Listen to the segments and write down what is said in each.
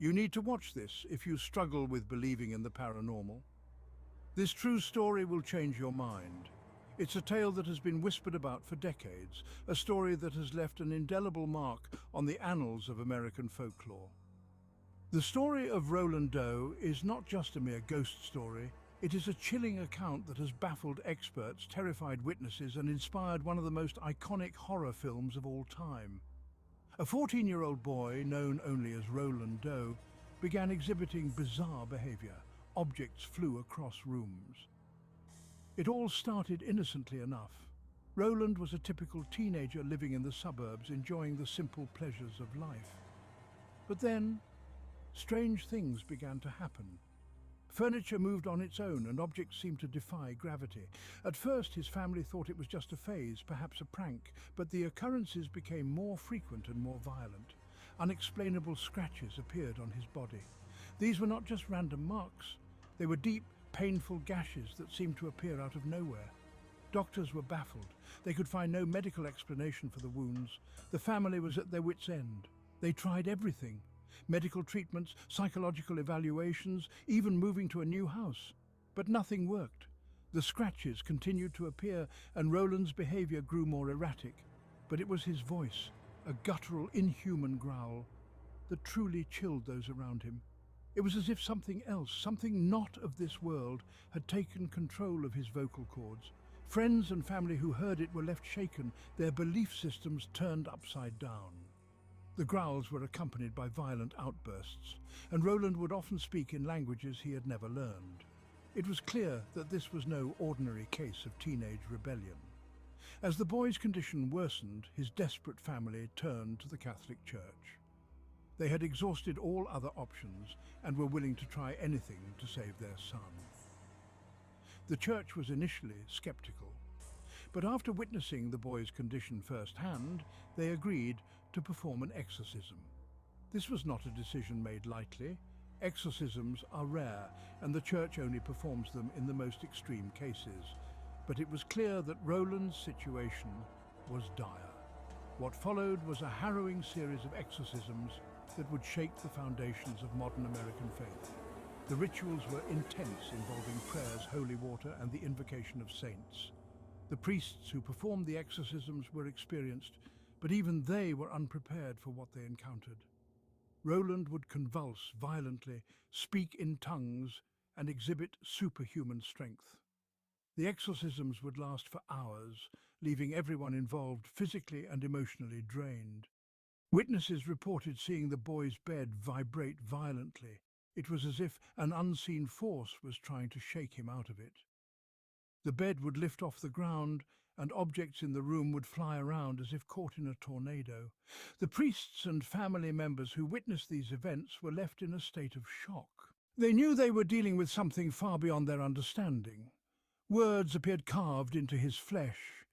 You need to watch this if you struggle with believing in the paranormal. This true story will change your mind. It's a tale that has been whispered about for decades, a story that has left an indelible mark on the annals of American folklore. The story of Roland Doe is not just a mere ghost story, it is a chilling account that has baffled experts, terrified witnesses, and inspired one of the most iconic horror films of all time. A 14-year-old boy, known only as Roland Doe, began exhibiting bizarre behavior. Objects flew across rooms. It all started innocently enough. Roland was a typical teenager living in the suburbs, enjoying the simple pleasures of life. But then, strange things began to happen. Furniture moved on its own and objects seemed to defy gravity. At first his family thought it was just a phase, perhaps a prank, but the occurrences became more frequent and more violent. Unexplainable scratches appeared on his body. These were not just random marks, they were deep, painful gashes that seemed to appear out of nowhere. Doctors were baffled. They could find no medical explanation for the wounds. The family was at their wits' end. They tried everything. Medical treatments, psychological evaluations, even moving to a new house. But nothing worked. The scratches continued to appear and Roland's behavior grew more erratic. But it was his voice, a guttural, inhuman growl, that truly chilled those around him. It was as if something else, something not of this world, had taken control of his vocal cords. Friends and family who heard it were left shaken, their belief systems turned upside down. The growls were accompanied by violent outbursts, and Roland would often speak in languages he had never learned. It was clear that this was no ordinary case of teenage rebellion. As the boy's condition worsened, his desperate family turned to the Catholic Church. They had exhausted all other options and were willing to try anything to save their son. The church was initially skeptical, but after witnessing the boy's condition firsthand, they agreed to perform an exorcism. This was not a decision made lightly. Exorcisms are rare, and the church only performs them in the most extreme cases. But it was clear that Roland's situation was dire. What followed was a harrowing series of exorcisms that would shake the foundations of modern American faith. The rituals were intense, involving prayers, holy water, and the invocation of saints. The priests who performed the exorcisms were experienced, but even they were unprepared for what they encountered. Roland would convulse violently, speak in tongues, and exhibit superhuman strength. The exorcisms would last for hours, leaving everyone involved physically and emotionally drained. Witnesses reported seeing the boy's bed vibrate violently. It was as if an unseen force was trying to shake him out of it. The bed would lift off the ground, and objects in the room would fly around as if caught in a tornado. The priests and family members who witnessed these events were left in a state of shock. They knew they were dealing with something far beyond their understanding. Words appeared carved into his flesh.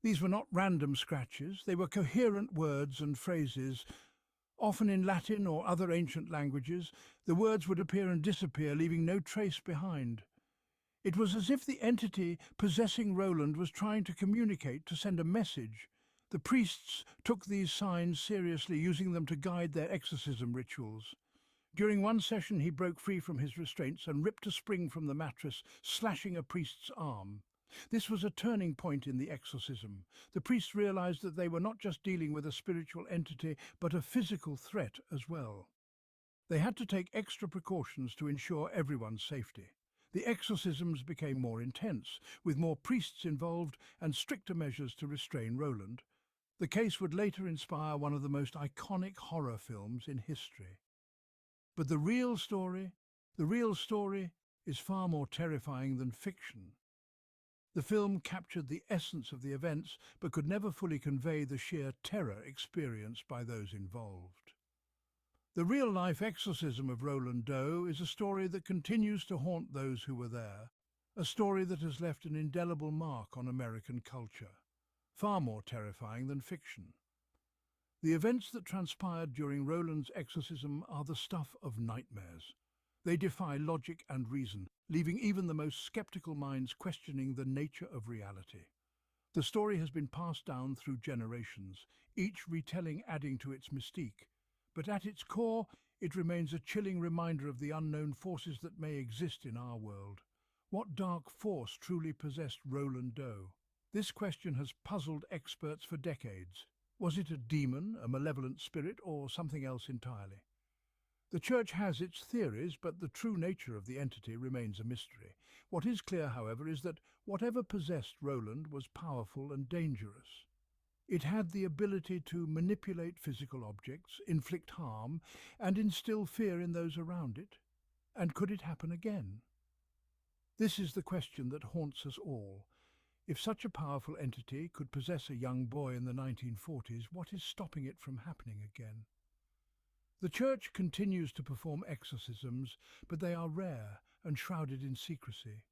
These were not random scratches, they were coherent words and phrases, often in Latin or other ancient languages. The words would appear and disappear, leaving no trace behind. It was as if the entity possessing Roland was trying to communicate, to send a message. The priests took these signs seriously, using them to guide their exorcism rituals. During one session, he broke free from his restraints and ripped a spring from the mattress, slashing a priest's arm. This was a turning point in the exorcism. The priests realized that they were not just dealing with a spiritual entity, but a physical threat as well. They had to take extra precautions to ensure everyone's safety. The exorcisms became more intense, with more priests involved and stricter measures to restrain Roland. The case would later inspire one of the most iconic horror films in history. But the real story is far more terrifying than fiction. The film captured the essence of the events, but could never fully convey the sheer terror experienced by those involved. The real-life exorcism of Roland Doe is a story that continues to haunt those who were there, a story that has left an indelible mark on American culture, far more terrifying than fiction. The events that transpired during Roland's exorcism are the stuff of nightmares. They defy logic and reason, leaving even the most skeptical minds questioning the nature of reality. The story has been passed down through generations, each retelling adding to its mystique. But at its core, it remains a chilling reminder of the unknown forces that may exist in our world. What dark force truly possessed Roland Doe? This question has puzzled experts for decades. Was it a demon, a malevolent spirit, or something else entirely? The Church has its theories, but the true nature of the entity remains a mystery. What is clear, however, is that whatever possessed Roland was powerful and dangerous. It had the ability to manipulate physical objects, inflict harm, and instill fear in those around it. And could it happen again? This is the question that haunts us all. If such a powerful entity could possess a young boy in the 1940s, what is stopping it from happening again? The Church continues to perform exorcisms, but they are rare and shrouded in secrecy.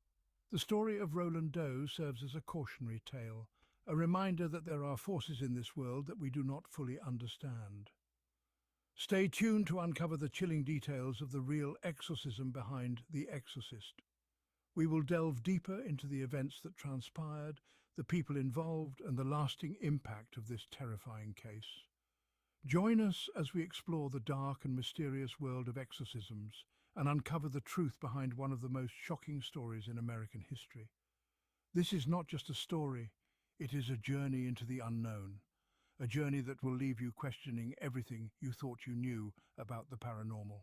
The story of Roland Doe serves as a cautionary tale, a reminder that there are forces in this world that we do not fully understand. Stay tuned to uncover the chilling details of the real exorcism behind The Exorcist. We will delve deeper into the events that transpired, the people involved, and the lasting impact of this terrifying case. Join us as we explore the dark and mysterious world of exorcisms and uncover the truth behind one of the most shocking stories in American history. This is not just a story, it is a journey into the unknown, a journey that will leave you questioning everything you thought you knew about the paranormal.